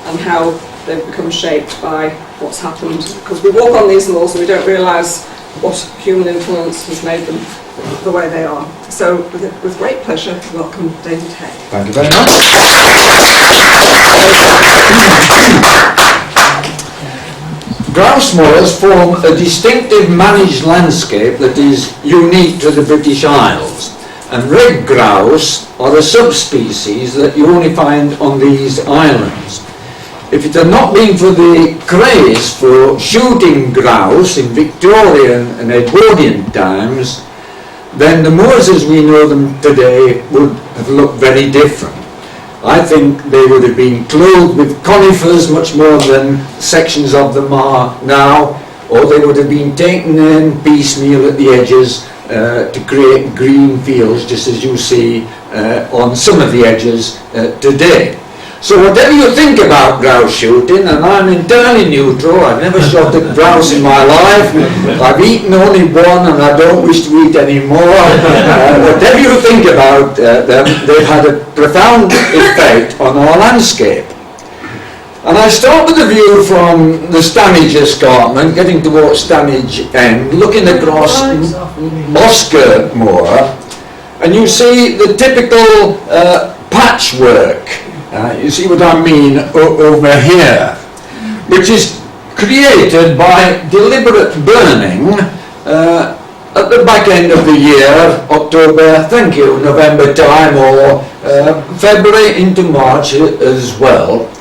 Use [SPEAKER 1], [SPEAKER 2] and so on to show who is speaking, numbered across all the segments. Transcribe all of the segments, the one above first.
[SPEAKER 1] and how they've become shaped by what's happened. Because we walk on these laws and we don't realise what human influence has made them the way they are. So with great pleasure, welcome David Hay.
[SPEAKER 2] Thank you very much. Grouse moors form a distinctive managed landscape that is unique to the British Isles, and red grouse are the subspecies that you only find on these islands. If it had not been for the craze for shooting grouse in Victorian and Edwardian times, then the moors as we know them today would have looked very different. I think they would have been clothed with conifers much more than sections of them are now, or they would have been taken in piecemeal at the edges to create green fields, just as you see on some of the edges today. So whatever you think about grouse shooting, and I'm entirely neutral, I've never shot a grouse in my life, I've eaten only one and I don't wish to eat any more. Whatever you think about them, they've had a profound effect on our landscape. And I start with a view from the Stanage escarpment, getting towards Stanage End, looking across Oscar Moor, and you see the typical patchwork. You see what I mean over here, which is created by deliberate burning at the back end of the year, October, thank you, November time, or February into March as well,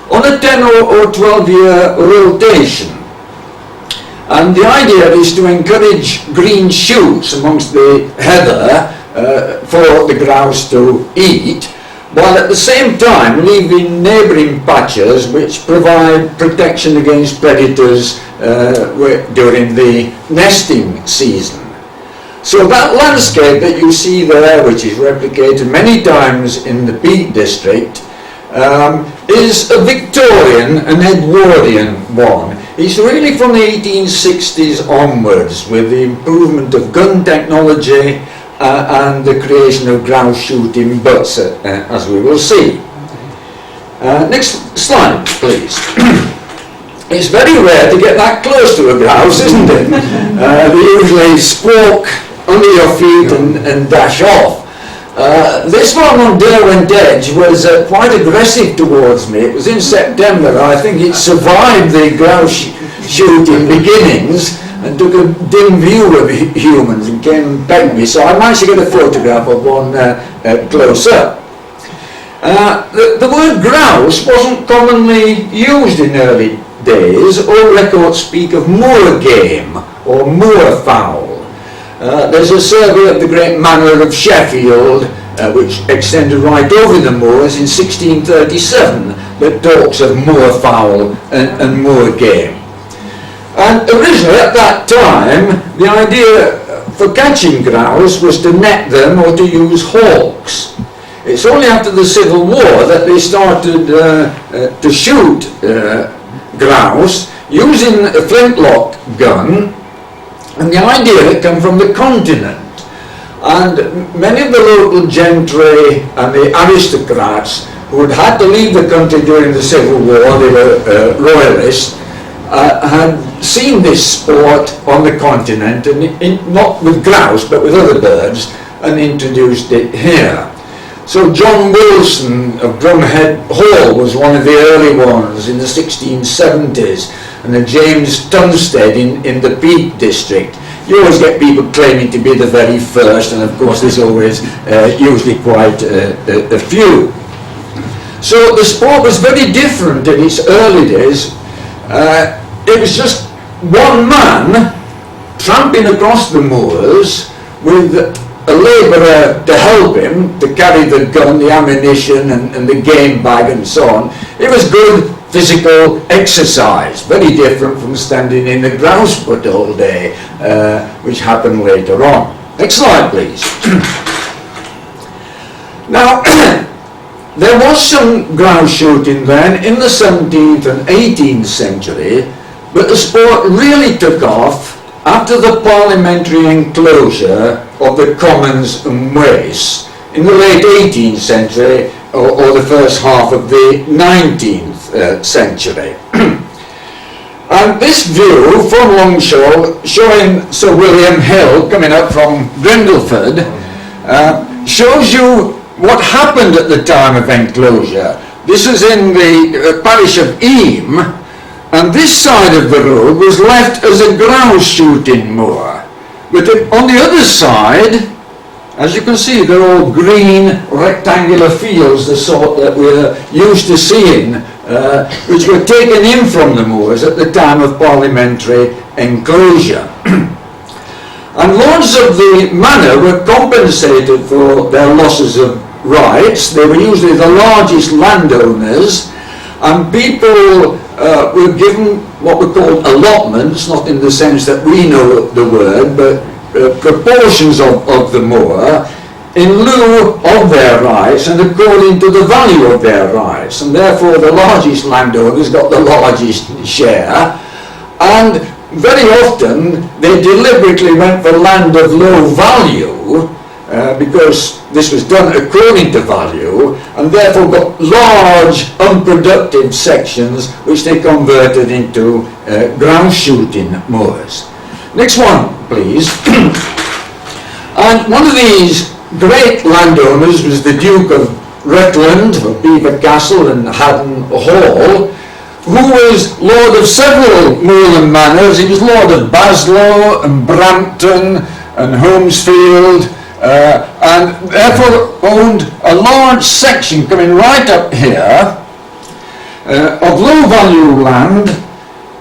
[SPEAKER 2] on a 10 or 12 year rotation. And the idea is to encourage green shoots amongst the heather for the grouse to eat, while at the same time leaving neighbouring patches which provide protection against predators during the nesting season. So that landscape that you see there, which is replicated many times in the Peak District, is a Victorian and Edwardian one. It's really from the 1860s onwards, with the improvement of gun technology and the creation of grouse shooting butts, as we will see. Next slide, please. It's very rare to get that close to a grouse, isn't it? They usually squawk under your feet and dash off. This one on Derwent Edge was quite aggressive towards me. It was in September. I think it survived the grouse shooting beginnings and took a dim view of humans and came and pegged me. So I managed to get a photograph of one close up. The word grouse wasn't commonly used in early days. All records speak of moor game or moor fowl. There's a survey of the great manor of Sheffield, which extended right over the moors in 1637, that talks of moor fowl and moor game. And originally at that time, the idea for catching grouse was to net them or to use hawks. It's only after the Civil War that they started to shoot grouse using a flintlock gun, and the idea had come from the continent. And many of the local gentry and the aristocrats who had had to leave the country during the Civil War, they were royalists, had seen this sport on the continent, and not with grouse but with other birds, and introduced it here. So John Wilson of Drumhead Hall was one of the early ones in the 1670s, and the James Tunstead in the Peak District. You always get people claiming to be the very first, and of course there's always usually quite a few. So the sport was very different in its early days. It was just one man tramping across the moors with a labourer to help him to carry the gun, the ammunition and the game bag and so on. It was good physical exercise, very different from standing in the grouse put all day, which happened later on. Next slide, please. Now, there was some grouse shooting then in the 17th and 18th century, but the sport really took off after the parliamentary enclosure of the commons and wastes in the late 18th century or the first half of the 19th century. And this view from Longshore, showing Sir William Hill coming up from Grindleford, shows you what happened at the time of enclosure. This is in the parish of Eyam, and this side of the road was left as a grouse shooting moor. But on the other side, as you can see, they're all green rectangular fields, the sort that we're used to seeing, which were taken in from the moors at the time of parliamentary enclosure. And lords of the manor were compensated for their losses of rights. They were usually the largest landowners, and people were given what were called allotments, not in the sense that we know the word, but proportions of the moor in lieu of their rights and according to the value of their rights, and therefore the largest landowners got the largest share. And very often they deliberately went for land of low value because this was done according to value, and therefore got large unproductive sections which they converted into grouse shooting moors. Next one, please. And one of these great landowners was the Duke of Rutland, of Belvoir Castle and Haddon Hall, who was lord of several moorland manors. He was lord of Baslow and Brampton and Holmesfield, and therefore owned a large section coming right up here of low value land.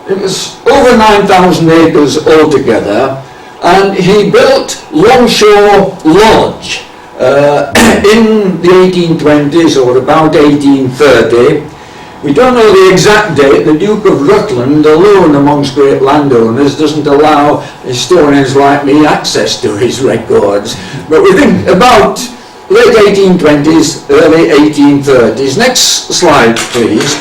[SPEAKER 2] It was over 9,000 acres altogether, and he built Longshore Lodge in the 1820s or about 1830. We don't know the exact date. The Duke of Rutland, alone amongst great landowners, doesn't allow historians like me access to his records. But we think about late 1820s, early 1830s. Next slide, please.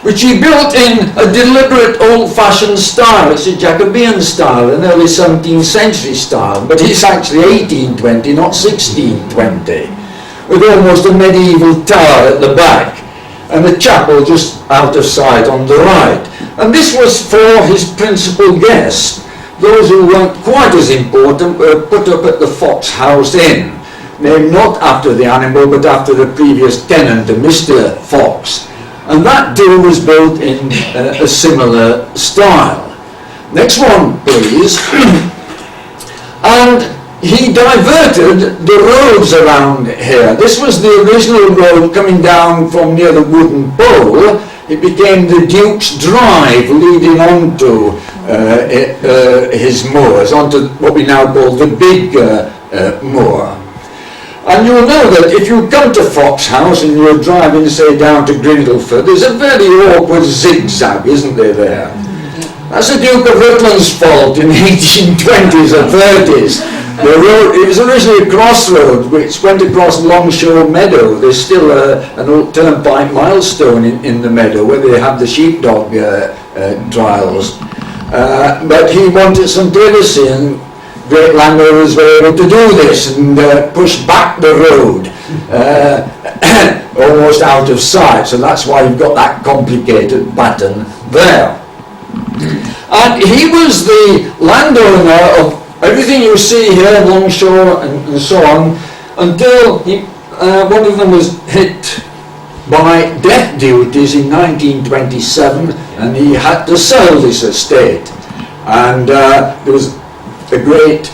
[SPEAKER 2] Which he built in a deliberate old-fashioned style. It's a Jacobean style, an early 17th century style, but it's actually 1820, not 1620, with almost a medieval tower at the back and a chapel just out of sight on the right. And this was for his principal guests. Those who weren't quite as important were put up at the Fox House Inn, named not after the animal but after the previous tenant, Mr. Fox. And that too was built in a similar style. Next one, please. And he diverted the roads around here. This was the original road coming down from near the wooden pole. It became the Duke's Drive, leading on to his moors, onto what we now call the Big Moor. And you'll know that if you come to Fox House and you're driving, say, down to Grindleford, there's a very awkward zigzag, isn't there? That's the Duke of Rutland's fault in the 1820s or 30s. The road, it was originally a crossroad which went across Longshore Meadow. There's still an old turnpike milestone in the meadow where they have the sheepdog trials. But he wanted some privacy, and great landowners were able to do this and push back the road almost out of sight. So that's why you've got that complicated pattern there. And he was the landowner of everything you see here, Longshore and so on, until one of them was hit by death duties in 1927, and he had to sell this estate. And there was a great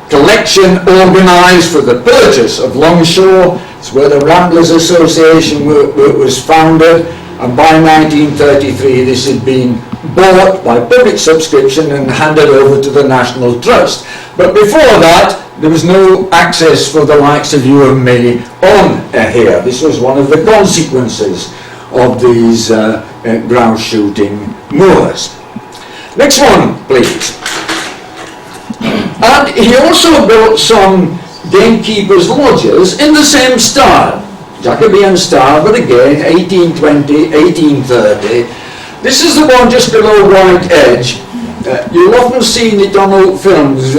[SPEAKER 2] collection organised for the purchase of Longshore. It's where the Ramblers Association was founded, and by 1933 this had been bought by public subscription and handed over to the National Trust. But before that there was no access for the likes of you and me on here. This was one of the consequences of these grouse shooting moors. Next one, please. And he also built some gamekeepers' lodges in the same style, Jacobean style, but again 1820, 1830. This is the one just below White Edge. You'll often see it on old films,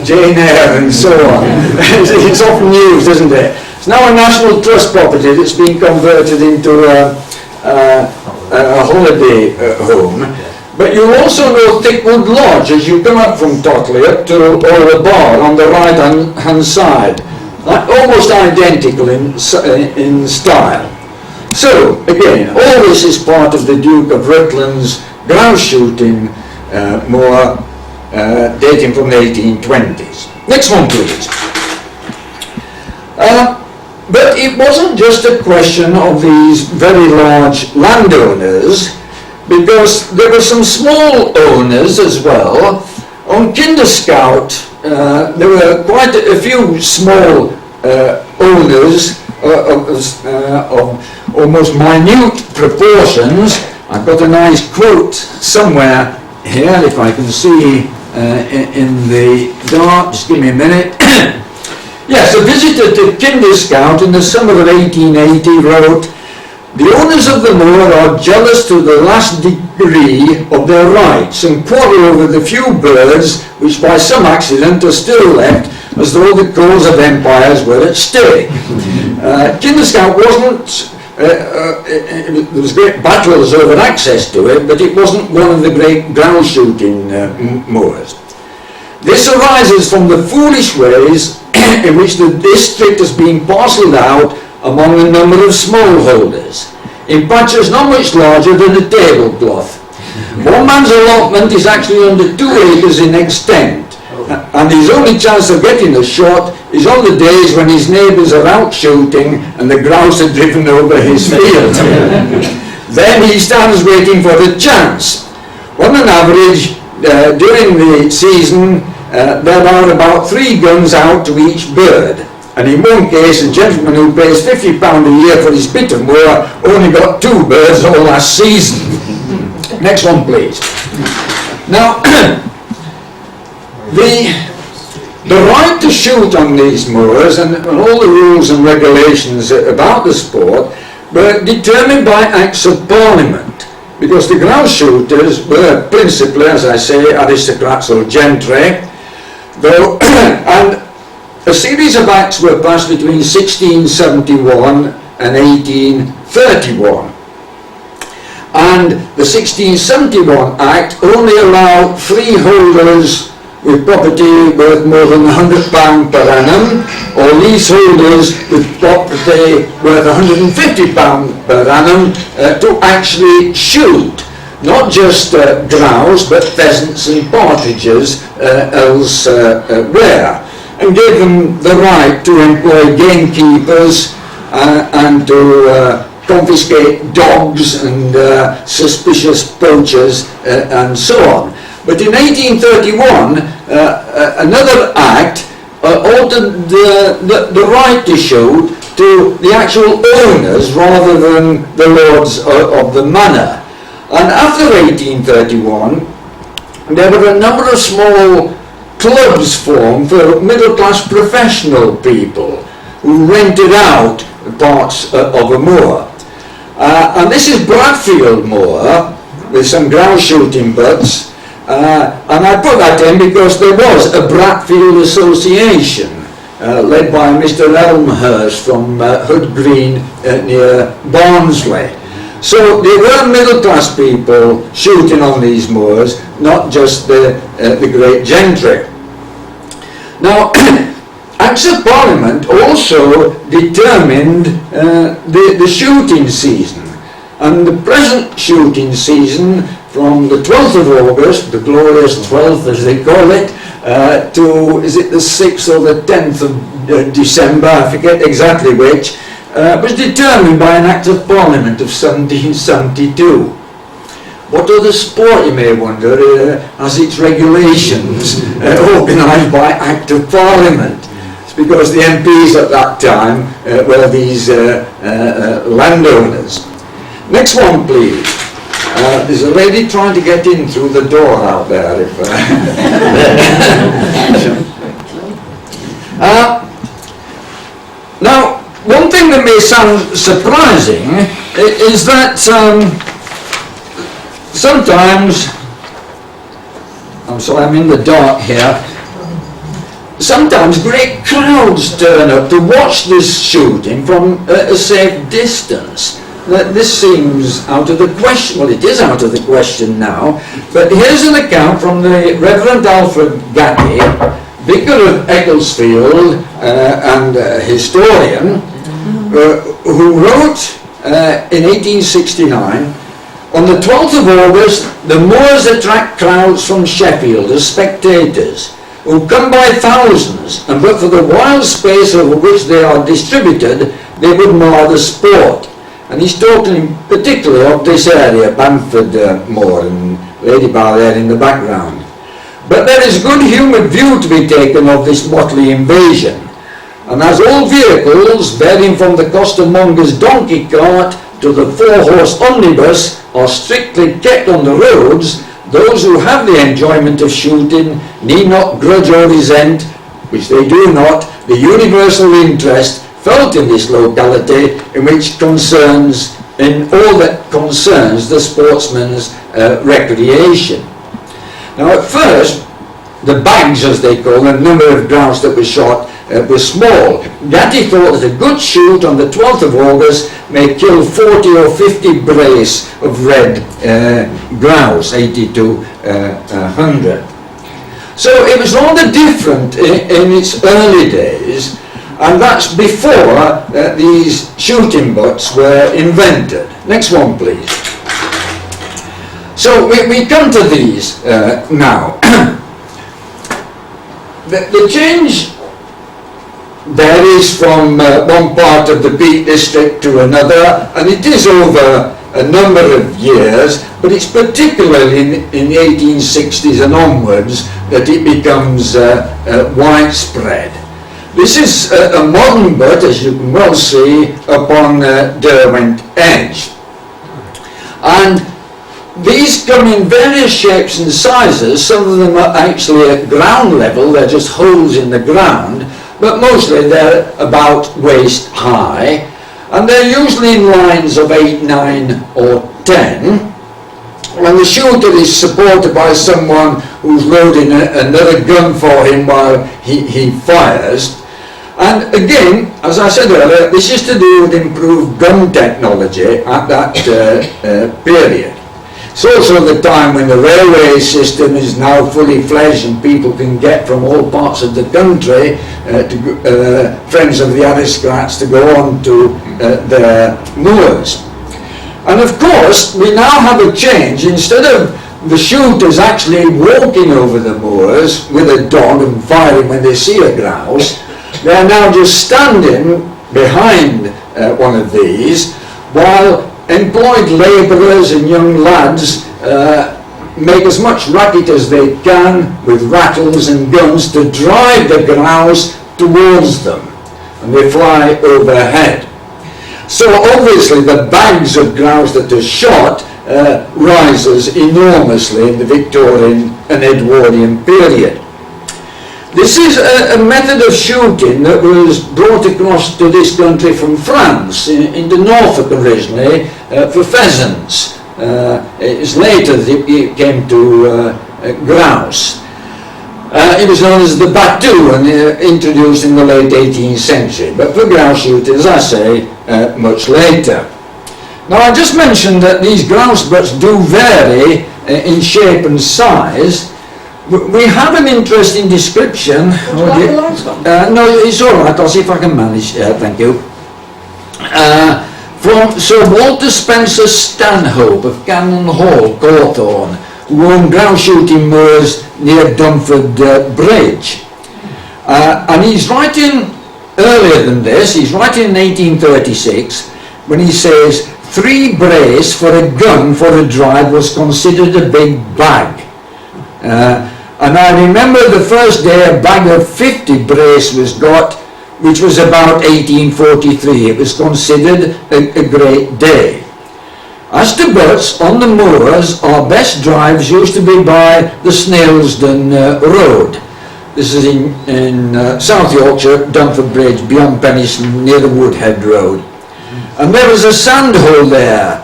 [SPEAKER 2] Jane Eyre and so on. It's often used, isn't it? It's now a National Trust property that's been converted into a holiday home. But you also know Thickwood Lodge as you come up from Totley up to Ola Bar on the right hand side. Almost identical in style. So, again, all this is part of the Duke of Rutland's grouse shooting moor dating from the 1820s. Next one, please. But it wasn't just a question of these very large landowners, because there were some small owners as well. On Kinderscout, there were quite a few small owners of almost minute proportions. I've got a nice quote somewhere here, if I can see in the dark. Just give me a minute. Yes, a visitor to Kinderscout in the summer of 1880 wrote, "The owners of the moor are jealous to the last degree of their rights and quarrel over the few birds which by some accident are still left, as though the cause of empires were at stake." Kinderscout wasn't, there was great battles over access to it, but it wasn't one of the great grouse shooting moors. This arises from the foolish ways in which the district has been parcelled out among a number of smallholders, in patches not much larger than a tablecloth. One man's allotment is actually under 2 acres in extent, and his only chance of getting a shot is on the days when his neighbours are out shooting and the grouse are driven over his field. Then he stands waiting for the chance. On an average, during the season, there are about 3 guns out to each bird. And in one case, a gentleman who pays £50 a year for his bit of moor only got 2 birds all last season. Next one, please. Now, the right to shoot on these moors and all the rules and regulations about the sport were determined by Acts of Parliament, because the grouse shooters were principally, as I say, aristocrats or gentry, though, and a series of acts were passed between 1671 and 1831. And the 1671 Act only allowed freeholders with property worth more than £100 per annum, or leaseholders with property worth £150 per annum to actually shoot. Not just grouse, but pheasants and partridges elsewhere. And gave them the right to employ gamekeepers and to confiscate dogs and suspicious poachers and so on. But in 1831, another act altered the right to shoot to the actual owners rather than the lords of the manor. And after 1831, there were a number of small clubs formed for middle-class professional people who rented out parts of a moor. And this is Bradfield Moor with some grouse shooting butts, and I put that in because there was a Bradfield Association led by Mr. Elmhurst from Hood Green near Barnsley. So there were middle-class people shooting on these moors, not just the great gentry. Now, Acts of Parliament also determined the shooting season, and the present shooting season from the 12th of August, the glorious 12th as they call it, to, is it the 6th or the 10th of December, I forget exactly which, was determined by an Act of Parliament of 1772. What other sport, you may wonder, has its regulations organised by Act of Parliament? It's because the MPs at that time were these landowners. Next one, please. There's a lady trying to get in through the door out there. Now, one thing that may sound surprising is that sometimes, I'm sorry, I'm in the dark here, sometimes great crowds turn up to watch this shooting from a safe distance. that this seems out of the question. Well, it is out of the question now, but here's an account from the Reverend Alfred Gatty, Vicar of Ecclesfield and historian, who wrote in 1869, on the 12th of August, the moors attract crowds from Sheffield as spectators, who come by thousands, and but for the wild space over which they are distributed, they would mar the sport. And he's talking particularly of this area, Bamford Moor and Ladybar there in the background. But there is good humoured view to be taken of this motley invasion, and as all vehicles, varying from the costermonger's donkey cart to the four-horse omnibus, are strictly kept on the roads, those who have the enjoyment of shooting need not grudge or resent, which they do not, the universal interest felt in this locality in all that concerns the sportsman's recreation. Now at first, the bags, as they call them, the number of grouse that were shot were small. Gatty thought that a good shoot on the 12th of August may kill 40 or 50 brace of red grouse, 80 to 100. So it was rather different in its early days, and that's before these shooting butts were invented. Next one, please. So we come to these now. The change varies from one part of the Peak District to another, and it is over a number of years, but it's particularly in the 1860s and onwards that it becomes widespread. This is a modern butt, as you can well see, upon Derwent Edge. And these come in various shapes and sizes. Some of them are actually at ground level, they're just holes in the ground, but mostly they're about waist high, and they're usually in lines of 8, 9 or 10, and the shooter is supported by someone who's loading another gun for him while he fires. And again, as I said earlier, this is to do with improved gun technology at that period. It's also the time when the railway system is now fully fledged and people can get from all parts of the country, friends of the aristocrats, to go on to their moors. And of course, we now have a change. Instead of the shooters actually walking over the moors with a dog and firing when they see a grouse, they are now just standing behind one of these, while employed labourers and young lads make as much racket as they can with rattles and guns to drive the grouse towards them, and they fly overhead. So obviously the bags of grouse that are shot rises enormously in the Victorian and Edwardian period. This is a method of shooting that was brought across to this country from France, into Norfolk originally, for pheasants. It's later that it came to grouse. It was known as the battue and introduced in the late 18th century, but for grouse shooting, as I say, much later. Now I just mentioned that these grouse butts do vary in shape and size. We have an interesting description.
[SPEAKER 1] Would you like the lights on?
[SPEAKER 2] No, it's all right. I'll see if I can manage. Thank you. From Sir Walter Spencer Stanhope of Cannon Hall, Cawthorne, who owned grouse shooting moors near Dunford Bridge. And he's writing earlier than this. He's writing in 1836 when he says 3 brace for a gun for a drive was considered a big bag. And I remember the first day a bag of 50 brace was got, which was about 1843. It was considered a great day. As to butts, on the moors, our best drives used to be by the Snailsden Road. This is in South Yorkshire, Dunford Bridge, beyond Penistone, near the Woodhead Road. And there was a sand hole there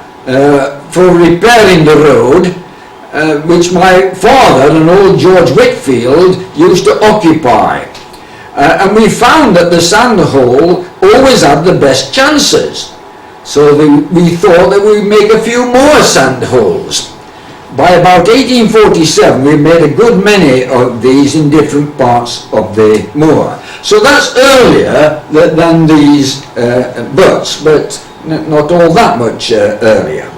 [SPEAKER 2] for repairing the road, which my father and old George Whitfield used to occupy. And we found that the sand hole always had the best chances. So we thought that we'd make a few more sand holes. By about 1847 we made a good many of these in different parts of the moor. So that's earlier than these butts, but not all that much earlier.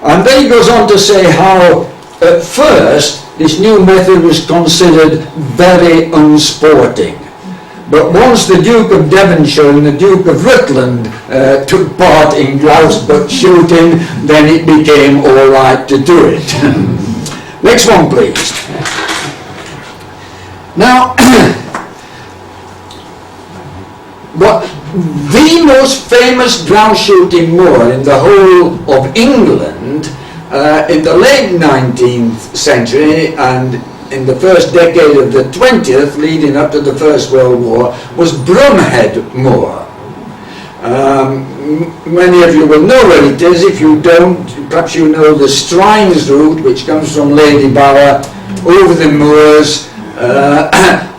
[SPEAKER 2] And then he goes on to say how at first this new method was considered very unsporting. But once the Duke of Devonshire and the Duke of Rutland took part in grouse butt shooting, then it became all right to do it. Next one, please. Now, what the most famous grouse shooting moor in the whole of England in the late 19th century and in the first decade of the 20th, leading up to the First World War, was Brumhead Moor. Many of you will know where it is. If you don't, perhaps you know the Strines route, which comes from Ladybower over the moors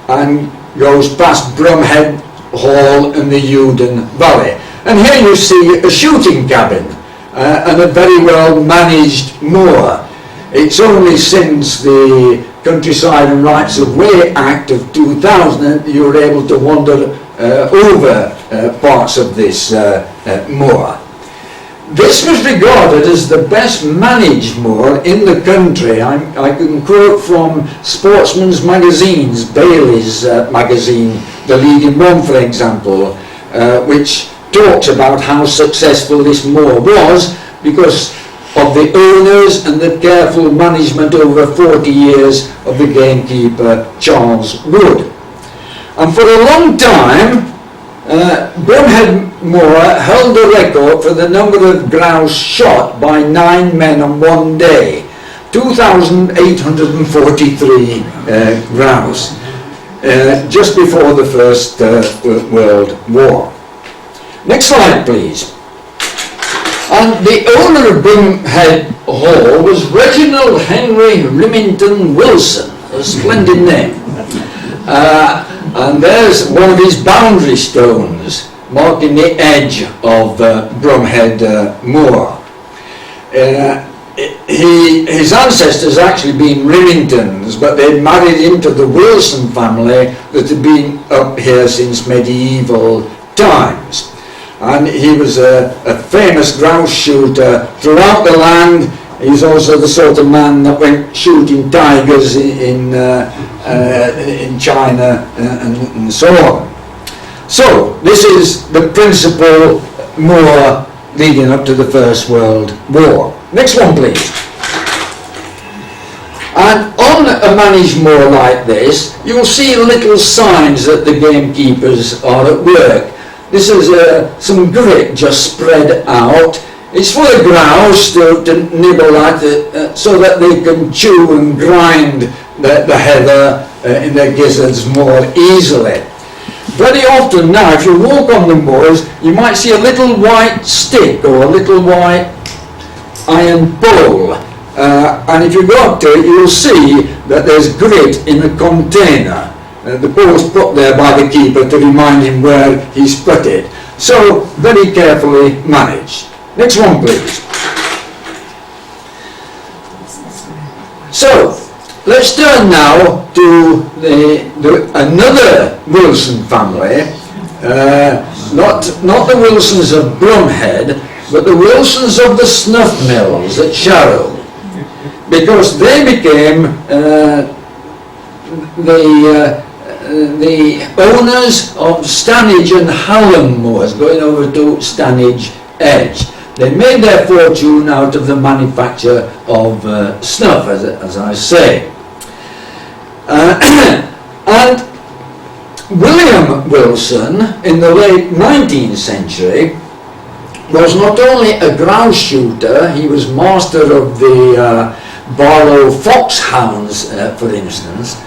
[SPEAKER 2] and goes past Brumhead Hall and the Uden Valley. And here you see a shooting cabin and a very well managed moor. It's only since the Countryside and Rights of Way Act of 2000 that you were able to wander over parts of this moor. This was regarded as the best managed moor in the country. I can quote from Sportsman's magazines, Bailey's magazine, the leading one for example, which talks about how successful this moor was because of the owners and the careful management over 40 years of the gamekeeper Charles Wood. And for a long time Brumhead Moor held the record for the number of grouse shot by 9 men on one day, 2,843 grouse, just before the First World War. Next slide please. And the owner of Brumhead Hall was Reginald Henry Remington Wilson, a splendid name. And there's one of his boundary stones marking the edge of Brumhead Moor. His ancestors actually been Remingtons, but they married into the Wilson family that had been up here since medieval times. And he was a famous grouse shooter throughout the land. He's also the sort of man that went shooting tigers in China and so on. So this is the principal moor leading up to the First World War. Next one please. And on a managed moor like this, you'll see little signs that the gamekeepers are at work. This is some grit just spread out. It's for the grouse to nibble at it so that they can chew and grind the heather in their gizzards more easily. Very often now, if you walk on the moors, you might see a little white stick or a little white iron bowl. And if you go up to it, you'll see that there's grit in a container. The ball's put there by the keeper to remind him where he's put it. So, very carefully managed. Next one please. So, let's turn now to another Wilson family. Not the Wilsons of Brumhead, but the Wilsons of the snuff mills at Sharrow. Because they became the owners of Stanage and Hallam moors, going over to Stanage Edge. They made their fortune out of the manufacture of snuff, as I say. And William Wilson, in the late 19th century, was not only a grouse shooter, he was master of the Barlow foxhounds, for instance,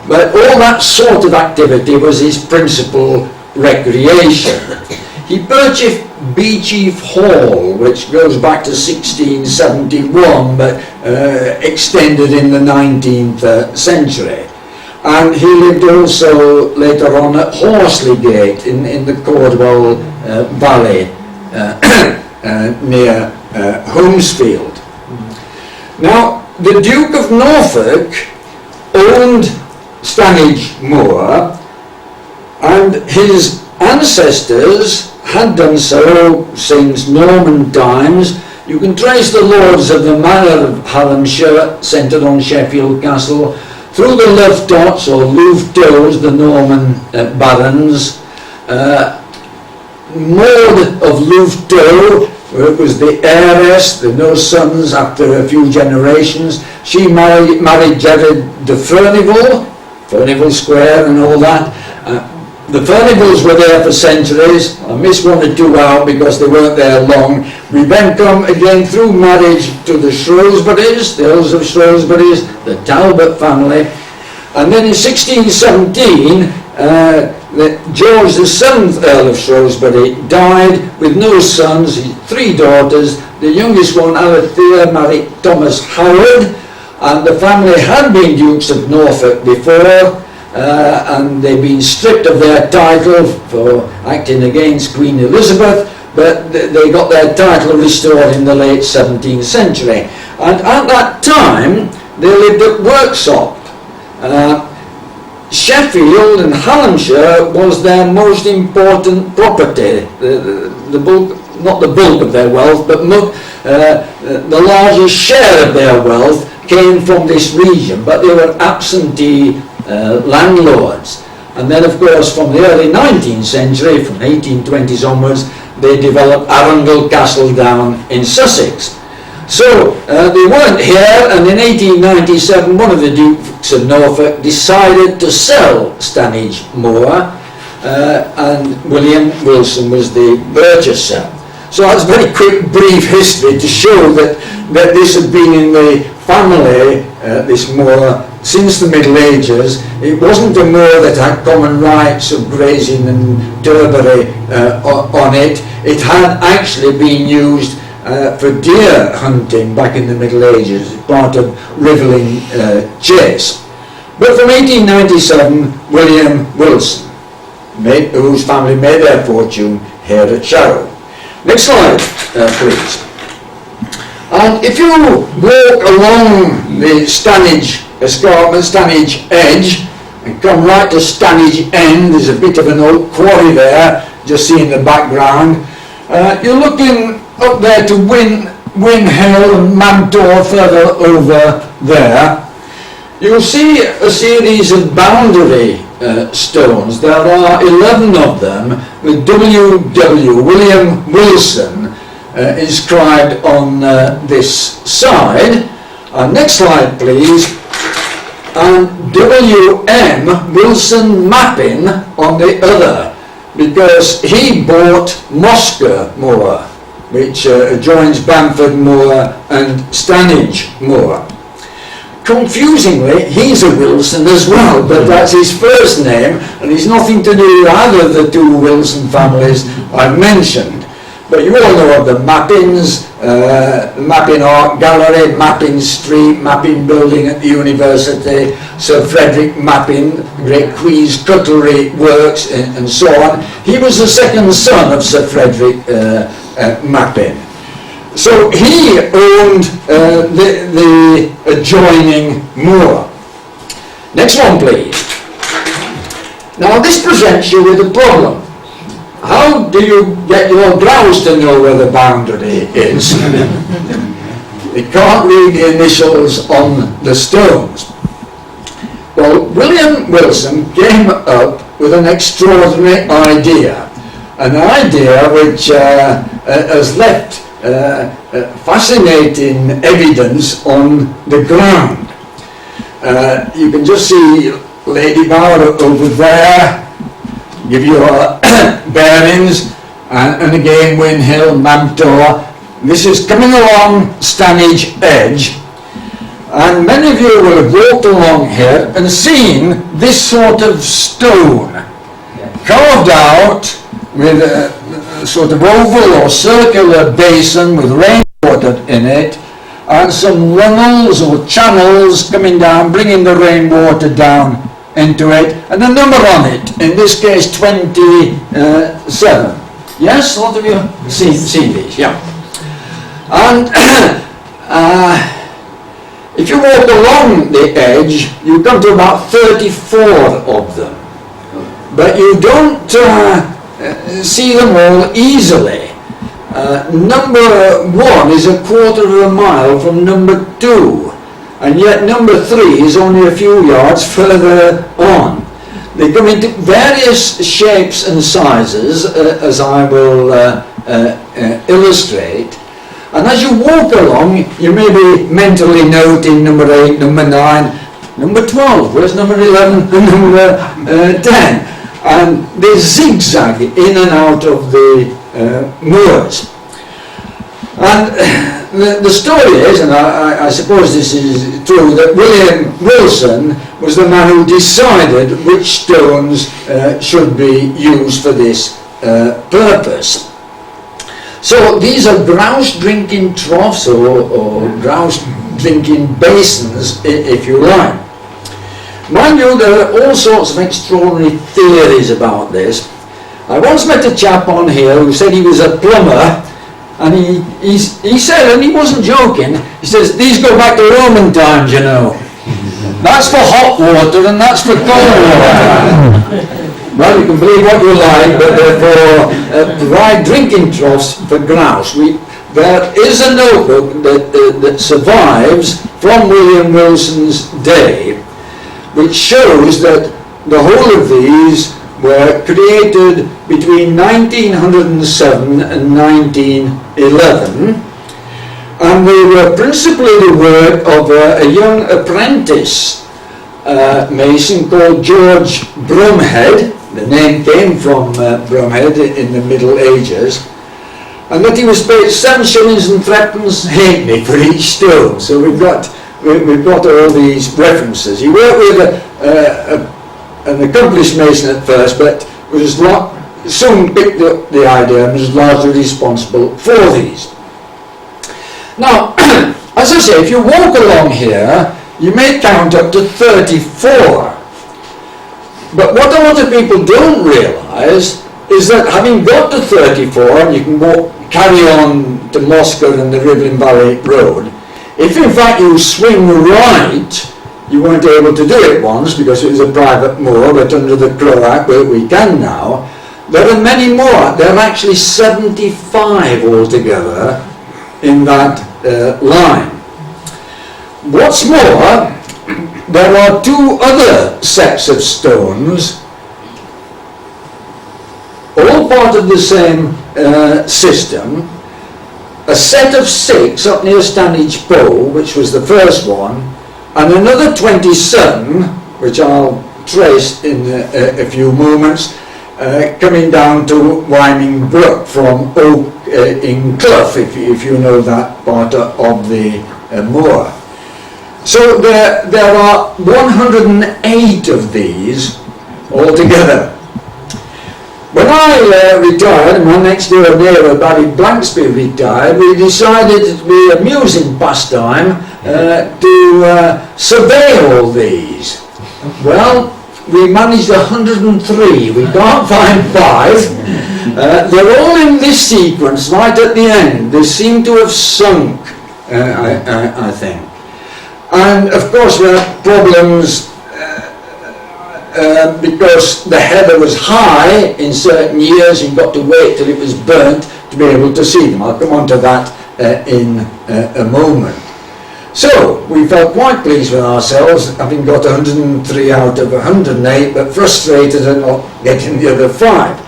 [SPEAKER 2] but all that sort of activity was his principal recreation. He purchased Beechief Hall, which goes back to 1671, but extended in the 19th century. And he lived also later on at Horsley Gate in the Cordwell Valley near Holmesfield. Now, the Duke of Norfolk owned Stanage Moor, and his ancestors had done so since Norman times. You can trace the lords of the Manor of Hallamshire, centred on Sheffield Castle, through the Lovedots or Louveteaux, the Norman barons. Maud of Louveteaux was the heiress, the no sons after a few generations. She married Jared de Furnival Square and all that. The Furnivals were there for centuries. I missed 1 or 2 out because they weren't there long. We then come again through marriage to the Shrewsburys, the Earls of Shrewsburys, the Talbot family. And then in 1617, George the 7th Earl of Shrewsbury died with no sons, 3 daughters. The youngest one, Alethea, married Thomas Howard, and the family had been Dukes of Norfolk before, and they'd been stripped of their title for acting against Queen Elizabeth, but they got their title restored in the late 17th century. And at that time, they lived at Worksop. Sheffield and Hallamshire was their most important property. The bulk, not the bulk of their wealth, but the largest share of their wealth came from this region, but they were absentee landlords. And then, of course, from the early 19th century, from 1820s onwards, they developed Arundel Castle down in Sussex. So they weren't here, and in 1897 one of the Dukes of Norfolk decided to sell Stanage Moor, and William Wilson was the purchaser. So that's a very quick, brief history to show that this had been in the family, this moor, since the Middle Ages. It wasn't a moor that had common rights of grazing and turbary on it. It had actually been used for deer hunting back in the Middle Ages, part of Rivelling Chase. But from 1897, William Wilson, whose family made their fortune here at Sharrow. Next slide, please. And if you walk along the Stanage escarpment, Stanage edge, and come right to Stanage end, there's a bit of an oak quarry there, just see in the background. You're looking up there to Win Hill and Mantor further over there. You'll see a series of boundary stones. There are 11 of them with W.W. William Wilson inscribed on this side. Next slide, please. And W.M. Wilson Mappin on the other, because he bought Moscow Moor, which adjoins Bamford Moor and Stanage Moor. Confusingly, he's a Wilson as well, but that's his first name, and he's nothing to do with either of the 2 Wilson families I've mentioned. But you all know of the Mappins, Mappin Art Gallery, Mappin Street, Mappin Building at the University, Sir Frederick Mappin, Great Queen's Cutlery Works, and so on. He was the second son of Sir Frederick Mappin. So he owned the adjoining moor. Next one, please. Now this presents you with a problem. How do you get your grouse to know where the boundary is? They can't read the initials on the stones. Well, William Wilson came up with an extraordinary idea. An idea which has left fascinating evidence on the ground. You can just see Lady Bower over there, give you bearings, and again Win Hill, Mantor. This is coming along Stanage Edge, and many of you will have walked along here and seen this sort of stone carved out with a sort of oval or circular basin with rainwater in it, and some runnels or channels coming down, bringing the rainwater down into it, and a number on it, in this case 27. Yes, a lot of you have seen these, yeah. And if you walk along the edge, you come to about 34 of them. But you don't see them all easily. Number 1 is a quarter of a mile from number 2, and yet number 3 is only a few yards further on. They come into various shapes and sizes, as I will illustrate. And as you walk along, you may be mentally noting number 8, number 9, number 12, where's number 11, and number 10. And they zigzag in and out of the moors. And the story is, and I suppose this is true, that William Wilson was the man who decided which stones should be used for this purpose. So these are grouse drinking troughs or grouse drinking basins, if you like. Mind you, there are all sorts of extraordinary theories about this. I once met a chap on here who said he was a plumber, and he said, and he wasn't joking, he says, these go back to Roman times, you know. That's for hot water and that's for cold water. Well, you can believe what you like, but they're for dry drinking troughs for grouse. There is a notebook that survives from William Wilson's day, which shows that the whole of these were created between 1907 and 1911, and they were principally the work of a young apprentice mason called George Bromhead. The name came from Bromhead in the Middle Ages, and that he was paid 7 shillings and 3pence halfpenny for each stone. So we've got all these references. He worked with an accomplished mason at first, but soon picked up the idea and was largely responsible for these. Now, as I say, if you walk along here, you may count up to 34. But what a lot of people don't realise is that having got to 34, and you can carry on to Moscow and the Rivlin Valley Road, if in fact you swing right, you weren't able to do it once because it was a private moor, but under the Crow Act, where we can now, there are many more. There are actually 75 altogether in that line. What's more, there are 2 other sets of stones, all part of the same system. A set of 6 up near Stanage Poe, which was the first one, and another 27, which I'll trace in a few moments, coming down to Wyming Brook from Oak in Clough, if you know that part of the moor. So there are 108 of these altogether. When I retired, and my next door neighbour, Barry Blanksby, retired, we decided it would be amusing pastime to survey all these. Well, we managed 103. We can't find 5. They're all in this sequence right at the end. They seem to have sunk, I think. And of course we had problems because the heather was high in certain years, and you've got to wait till it was burnt to be able to see them. I'll come on to that in a moment. So we felt quite pleased with ourselves, having got 103 out of 108, but frustrated at not getting the other 5.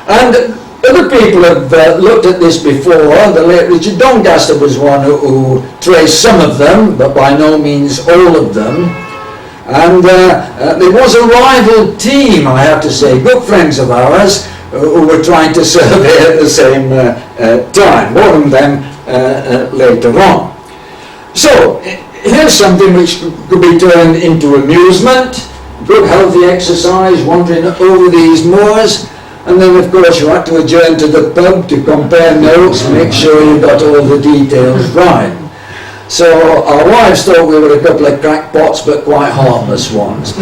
[SPEAKER 2] And other people have looked at this before. The late Richard Doncaster was one who traced some of them, but by no means all of them. And there was a rival team, I have to say, good friends of ours, who were trying to survey at the same time. More on them later on. So, here's something which could be turned into amusement, good healthy exercise, wandering over these moors, and then of course you had to adjourn to the pub to compare notes, make sure you got all the details right. So our wives thought we were a couple of crackpots, but quite harmless ones.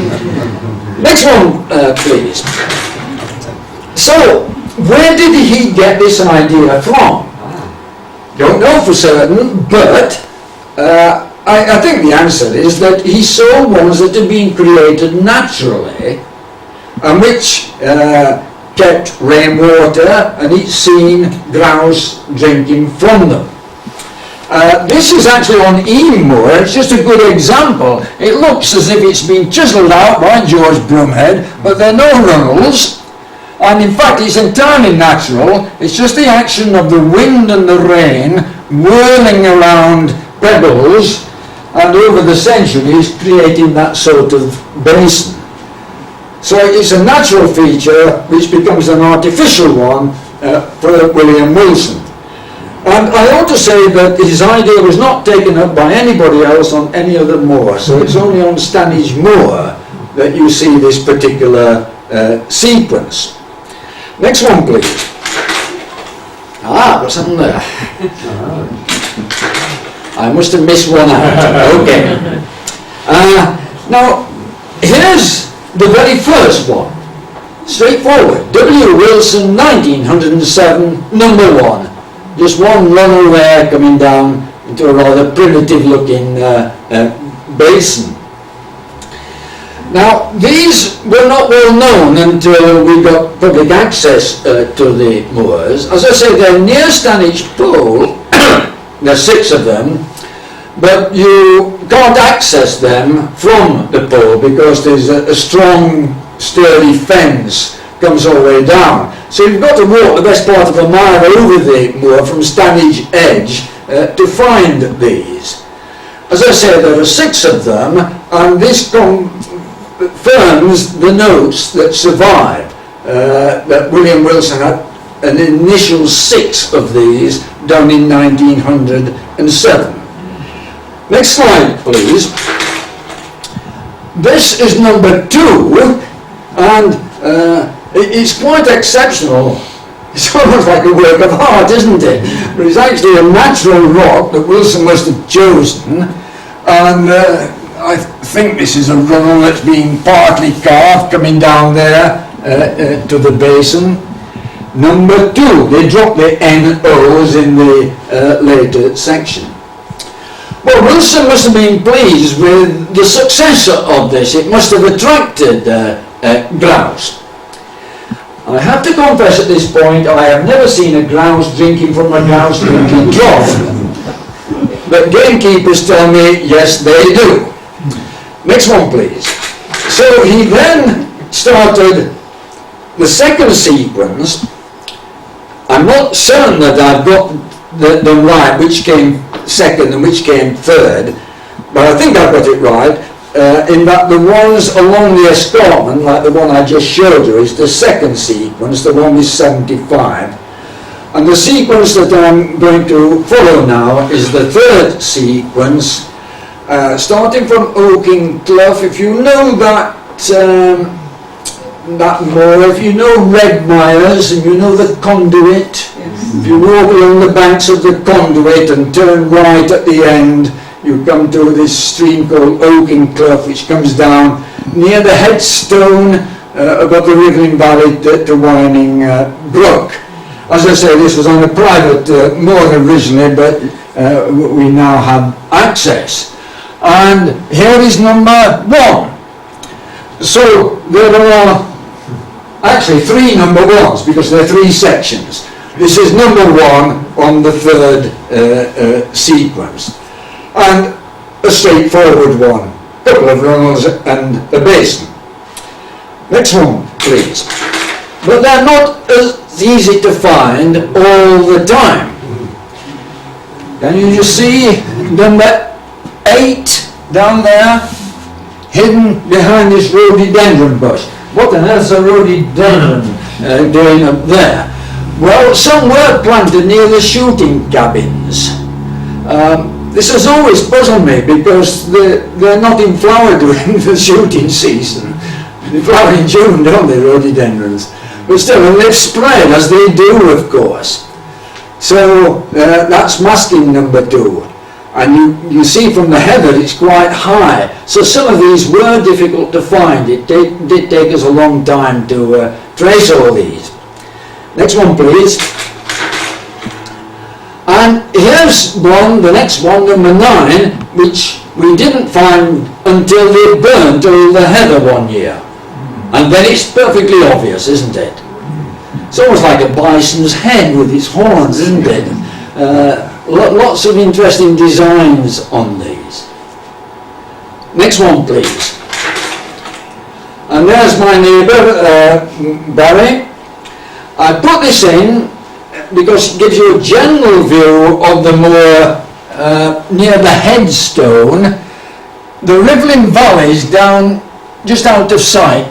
[SPEAKER 2] Next one, please. So, where did he get this idea from? Don't know for certain, but I think the answer is that he saw ones that had been created naturally and which kept rainwater, and he'd seen grouse drinking from them. This is actually on Eme Moor. It's just a good example. It looks as if it's been chiselled out by George Brumhead, but there are no runnels, and in fact it's entirely natural. It's just the action of the wind and the rain whirling around pebbles, and over the centuries creating that sort of basin. So it's a natural feature which becomes an artificial one for William Wilson. And I ought to say that his idea was not taken up by anybody else on any other moor, so it's only on Stanage Moor that you see this particular sequence. Next one, please. What's happened there? I must have missed one out. Okay. Now, here's the very first one. Straightforward. W. Wilson, 1907, number 1. Just one runnel there coming down into a rather primitive looking basin. Now, these were not well known until we got public access to the moors. As I say, they're near Stanage Pool. There's 6 of them, but you can't access them from the pool because there's a strong, sturdy fence comes all the way down. So you've got to walk the best part of a mile over the moor from Stanage Edge to find these. As I say, there are 6 of them, and this confirms the notes that survive, that William Wilson had an initial 6 of these done in 1907. Next slide, please. This is number 2, and it's quite exceptional. It's almost like a work of art, isn't it? But it's actually a natural rock that Wilson must have chosen, and I think this is a runnel that's been partly carved coming down there to the basin. Number 2, they dropped the NOs in the later section. Well, Wilson must have been pleased with the success of this. It must have attracted grouse. I have to confess at this point, I have never seen a grouse drinking from a grouse drinking trough. But gamekeepers tell me, yes, they do. Next one, please. So he then started the second sequence. I'm not certain that I've got them right, which came second and which came third, but I think I've got it right. In that the ones along the escarpment, like the one I just showed you, is the second sequence, the one with 75. And the sequence that I'm going to follow now is the third sequence, starting from Oaking Clough. If you know that moor, if you know Redmires and you know the conduit, yes. If you walk along the banks of the conduit and turn right at the end, you come to this stream called Oaking Clough, which comes down near the headstone above the Riverine Valley to Whining Brook. As I say, this was on a private moor originally, but we now have access. And here is number 1. So there are actually 3 number 1s because there are 3 sections. This is number 1 on the third sequence. And a straightforward one, a couple of runnels and a basin. Next one, please. But they're not as easy to find all the time. Can you just see number 8 down there, hidden behind this rhododendron bush? What on earth's a rhododendron doing up there? Well, some were planted near the shooting cabins. This has always puzzled me because they're not in flower during the shooting season. They flower in June, don't they, rhododendrons? But still, they've spread, as they do, of course. So that's masking number 2. And you see from the heather it's quite high. So some of these were difficult to find. It did take us a long time to trace all these. Next one, please. And here's one, the next one, number 9, which we didn't find until they burnt all the heather one year. And then it's perfectly obvious, isn't it? It's almost like a bison's head with its horns, isn't it? Lots of interesting designs on these. Next one, please. And there's my neighbour, Barry. I put this in because it gives you a general view of the moor near the headstone. The Rivelin Valley is down, just out of sight,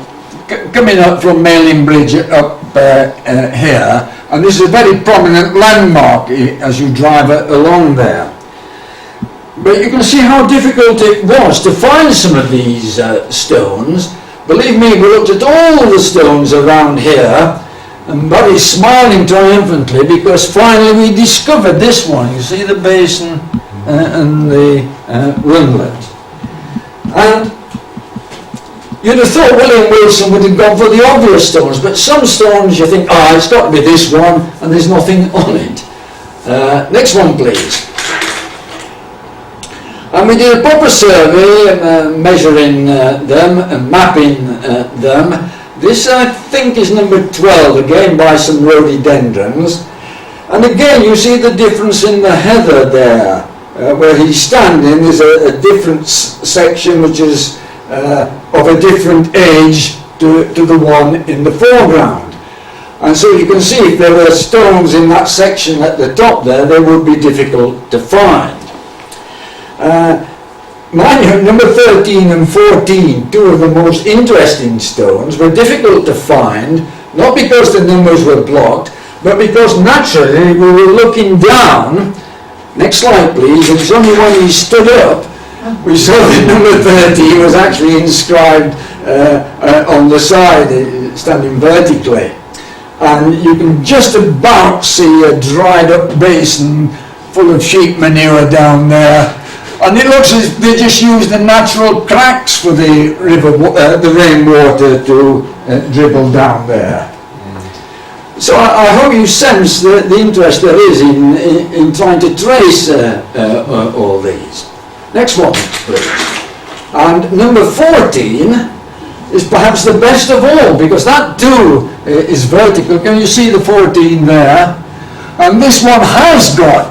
[SPEAKER 2] coming up from Mailing Bridge up here, and this is a very prominent landmark as you drive along there. But you can see how difficult it was to find some of these stones. Believe me, we looked at all the stones around here, and Barry's smiling triumphantly because finally we discovered this one. You see the basin and the runlet. And you'd have thought William Wilson would have gone for the obvious stones, but some stones you think, it's got to be this one, and there's nothing on it. Next one, please. And we did a proper survey, measuring them and mapping them. This, I think, is number 12, again by some rhododendrons. And again, you see the difference in the heather there. Where he's standing, there's a different section which is of a different age to the one in the foreground. And so you can see if there were stones in that section at the top there, they would be difficult to find. Mind you, number 13 and 14, two of the most interesting stones, were difficult to find, not because the numbers were blocked, but because naturally we were looking down. Next slide, please. And it's only when he stood up we saw that number 13 was actually inscribed on the side, standing vertically. And you can just about see a dried up basin full of sheep manure down there. And it looks as if they just used the natural cracks for the the rainwater to dribble down there. So I hope you sense the interest there is in trying to trace all these. Next one, please. And number 14 is perhaps the best of all, because that too is vertical. Can you see the 14 there? And this one has got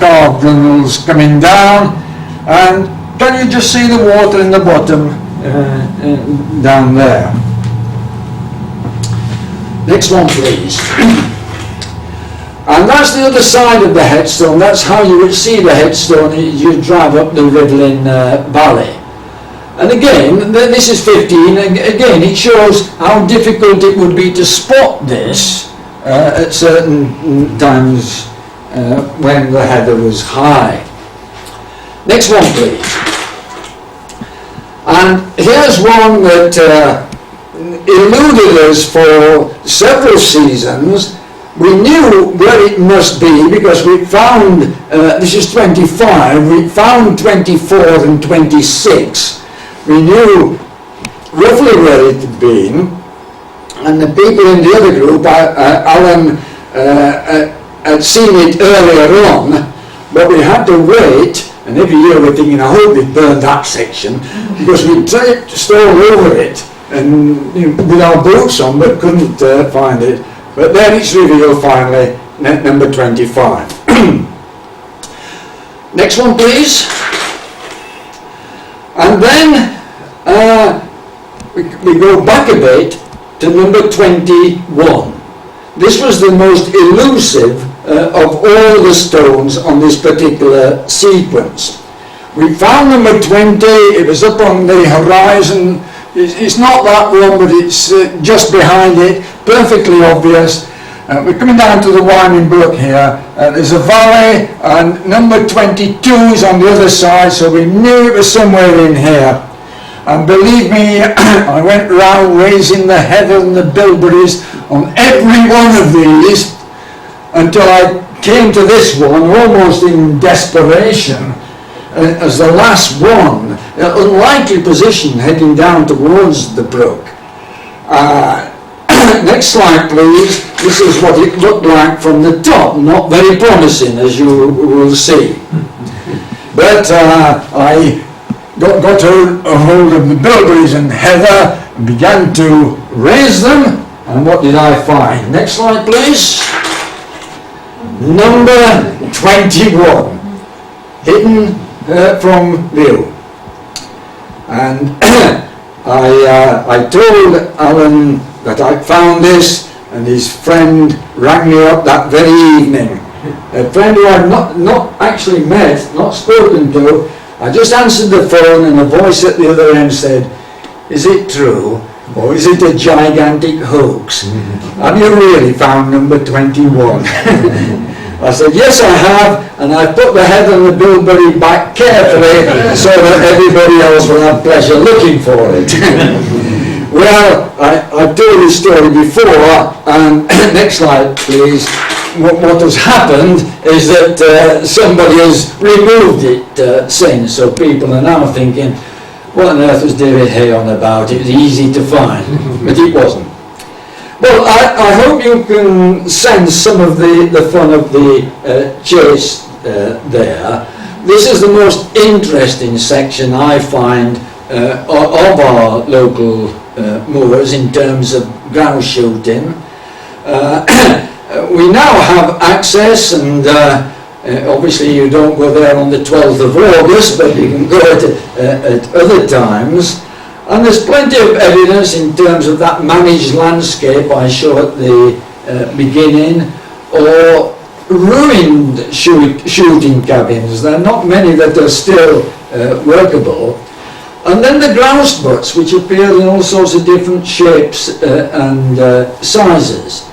[SPEAKER 2] carved runnels coming down, and can you just see the water in the bottom down there? Next one, please. And that's the other side of the headstone. That's how you would see the headstone as you drive up the Rivelin Valley. And again, this is 15. Again, it shows how difficult it would be to spot this at certain times when the heather was high. Next one, please. And here's one that eluded us for several seasons. We knew where it must be because we found, this is 25, we found 24 and 26. We knew roughly where it had been, and the people in the other group, Alan, had seen it earlier on, but we had to wait. And every year we're thinking, I hope they burned that section, because we tried to stall over it and with our boots on, but couldn't find it. But then it's revealed finally, number 25. Next one, please. And then we go back a bit to number 21. This was the most elusive of all the stones on this particular sequence. We found number 20, it was up on the horizon. It's not that one, but it's just behind it, perfectly obvious. We're coming down to the winding brook here. There's a valley, and number 22 is on the other side, so we knew it was somewhere in here. And believe me, I went round raising the heather and the bilberries on every one of these until I came to this one, almost in desperation, as the last one, unlikely position heading down towards the brook. next slide please. This is what it looked like from the top. Not very promising, as you will see.
[SPEAKER 3] But I got a hold of the bilberries and heather and began to
[SPEAKER 2] Raise them, and what did I find? Next slide please. Number 21, hidden from view. And I told Alan that I found this, and his friend rang me up that very evening. A friend who I'd not actually met, not spoken to. I just answered the phone, and a voice at the other end said, "Is it true, or is it a gigantic hoax? Have you really found number 21? I said, "Yes, I have," and I put the heather and the bilberry back carefully so that everybody else will have pleasure looking for it. Well, I've told this story before, and next slide please. What has happened is that somebody has removed it since, so people are now thinking, what on earth was David Hay on about? It was easy to find, but it wasn't. Well, I hope you can sense some of the fun of the chase there. This is the most interesting section I find of our local moors in terms of grouse shooting. We now have access, and obviously you don't go there on the 12th of August, but you can go at other times. And there's plenty of evidence in terms of that managed landscape I show at the beginning, or ruined shooting cabins. There are not many that are still workable. And then the grouse butts, which appear in all sorts of different shapes and sizes.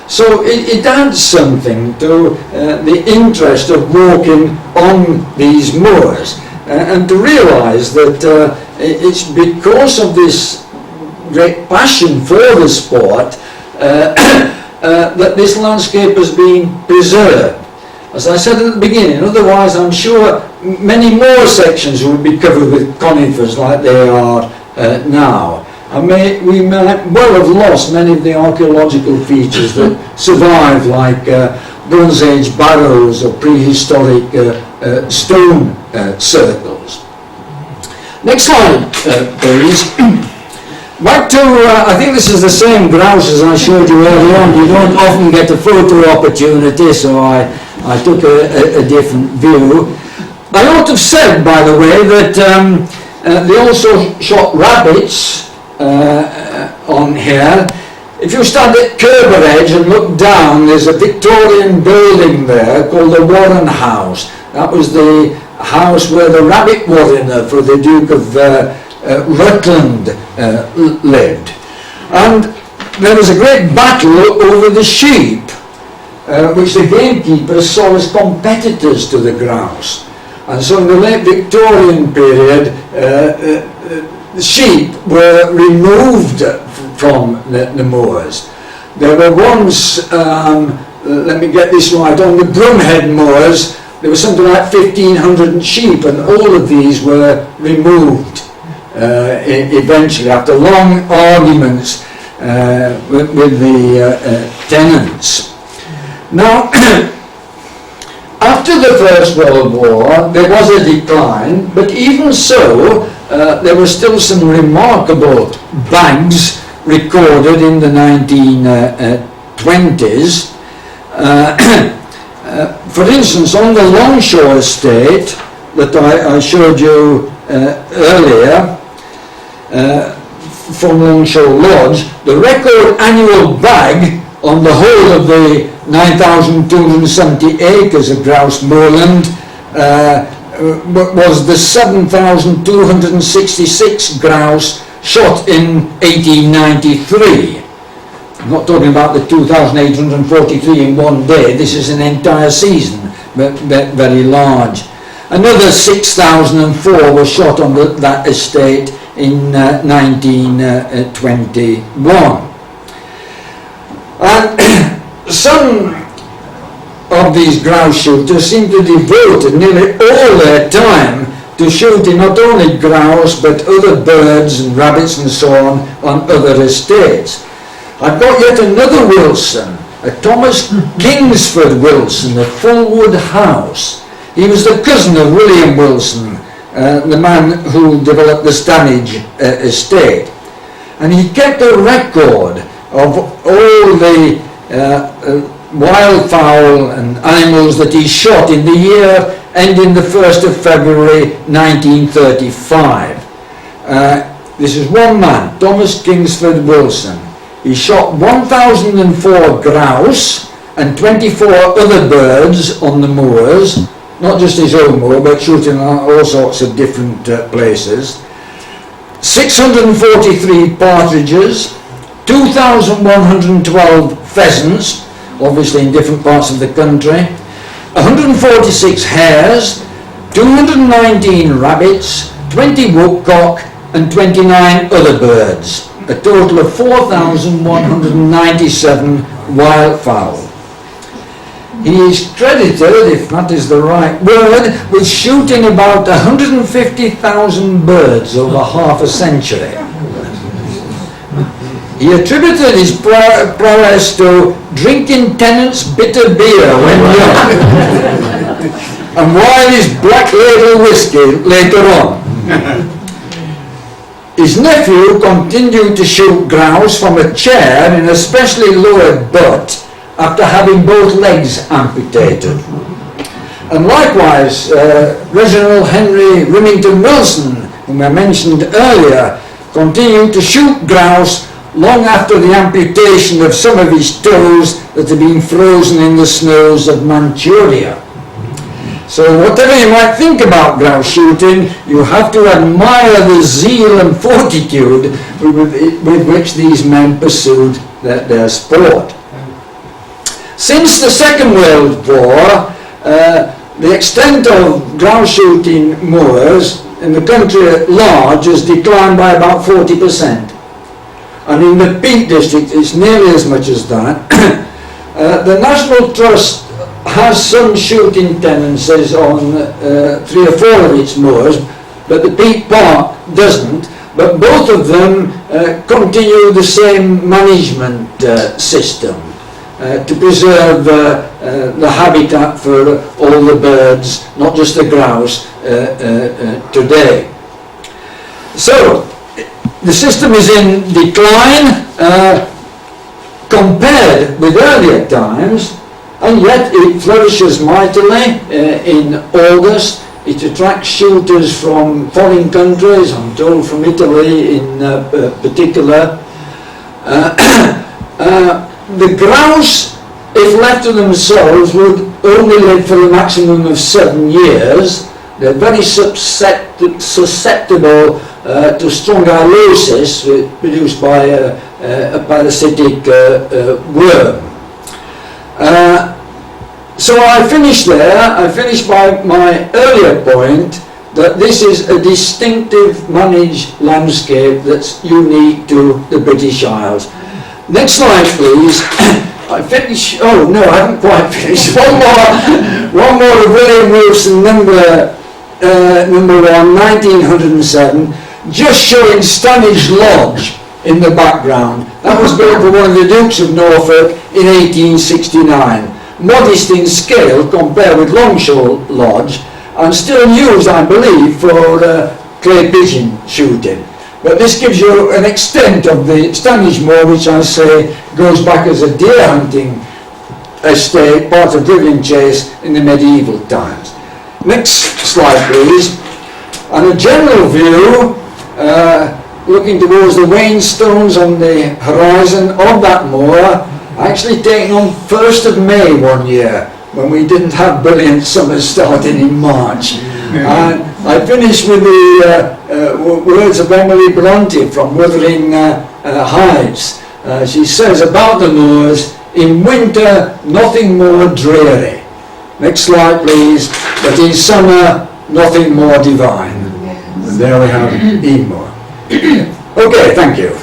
[SPEAKER 2] So it adds something to the interest of walking on these moors, and to realise that it's because of this great passion for the sport that this landscape has been preserved. As I said at the beginning, otherwise I'm sure many more sections would be covered with conifers like they are now. And we might well have lost many of the archaeological features that survive, like Bronze Age barrows or prehistoric stone circles. Next slide, please. Back to, I think this is the same grouse as I showed you earlier on. You don't often get a photo opportunity, so I took a different view. I ought to have said, by the way, that they also shot rabbits on here. If you stand at Kerber Edge and look down, there's a Victorian building there called the Warren House. That was the house where the rabbit warrener for the Duke of Rutland lived. And there was a great battle over the sheep, which the gamekeepers saw as competitors to the grouse. And so in the late Victorian period, the sheep were removed from the moors. There were once, let me get this right, on the Brumhead moors, there was something like 1,500 sheep, and all of these were removed eventually after long arguments with the tenants. Now, after the First World War, there was a decline, but even so, there were still some remarkable bags recorded in the 1920s. For instance, on the Longshore estate that I showed you earlier, from Longshore Lodge, the record annual bag on the whole of the 9,270 acres of grouse moorland was the 7,266 grouse shot in 1893. I'm not talking about the 2,843 in one day. This is an entire season, but very large. Another 6,004 were shot on that estate in 1921. And some of these grouse shooters seem to devote nearly all their time to shooting not only grouse but other birds and rabbits and so on other estates. I've got yet another Wilson, a Thomas Kingsford Wilson at Fullwood House. He was the cousin of William Wilson, the man who developed the Stanage estate. And he kept a record of all the wildfowl and animals that he shot in the year ending the 1st of February 1935. This is one man, Thomas Kingsford Wilson. He shot 1,004 grouse and 24 other birds on the moors, not just his own moor, but shooting on all sorts of different places. 643 partridges, 2,112 pheasants, obviously in different parts of the country, 146 hares, 219 rabbits, 20 woodcock and 29 other birds, a total of 4,197 wildfowl. He is credited, if that is the right word, with shooting about 150,000 birds over half a century. He attributed his prowess to drinking Tennant's bitter beer when young, and while his black ladle whisky later on. His nephew continued to shoot grouse from a chair in a specially lowered butt after having both legs amputated. And likewise, Reginald Henry Remington Wilson, whom I mentioned earlier, continued to shoot grouse long after the amputation of some of his toes that had been frozen in the snows of Manchuria. So whatever you might think about grouse shooting, you have to admire the zeal and fortitude with which these men pursued their sport. Since the Second World War, the extent of grouse shooting moors in the country at large has declined by about 40%. And in the Peak District it's nearly as much as that. The National Trust has some shooting tenancies on 3 or 4 of its moors, but the Peak Park doesn't. But both of them continue the same management system to preserve the habitat for all the birds, not just the grouse, today. So the system is in decline compared with earlier times, and yet it flourishes mightily in August. It attracts shooters from foreign countries, I'm told from Italy in particular. The grouse, if left to themselves, would only live for a maximum of 7 years. They're very susceptible to strongylosis produced by a parasitic worm. So I finished there. I finished by my earlier point that this is a distinctive managed landscape that's unique to the British Isles. Next slide, please. I finished. Oh no, I haven't quite finished. One more of William Wilson, number 1, 1907, just showing Stanage Lodge in the background. That was built for one of the Dukes of Norfolk in 1869. Modest in scale compared with Longshaw Lodge, and still used, I believe, for clay pigeon shooting. But this gives you an extent of the Stanage Moor, which I say goes back as a deer hunting estate, part of Brilliant Chase in the medieval times. Next slide, please. And a general view, looking towards the Wainstones on the horizon of that moor, actually taken on 1st of May one year, when we didn't have brilliant summer starting in March. And I finish with the words of Emily Bronte from Wuthering Heights. She says about the moors, in winter nothing more dreary. Next slide, please. But in summer nothing more divine. And there we have Eamore. Okay, thank you.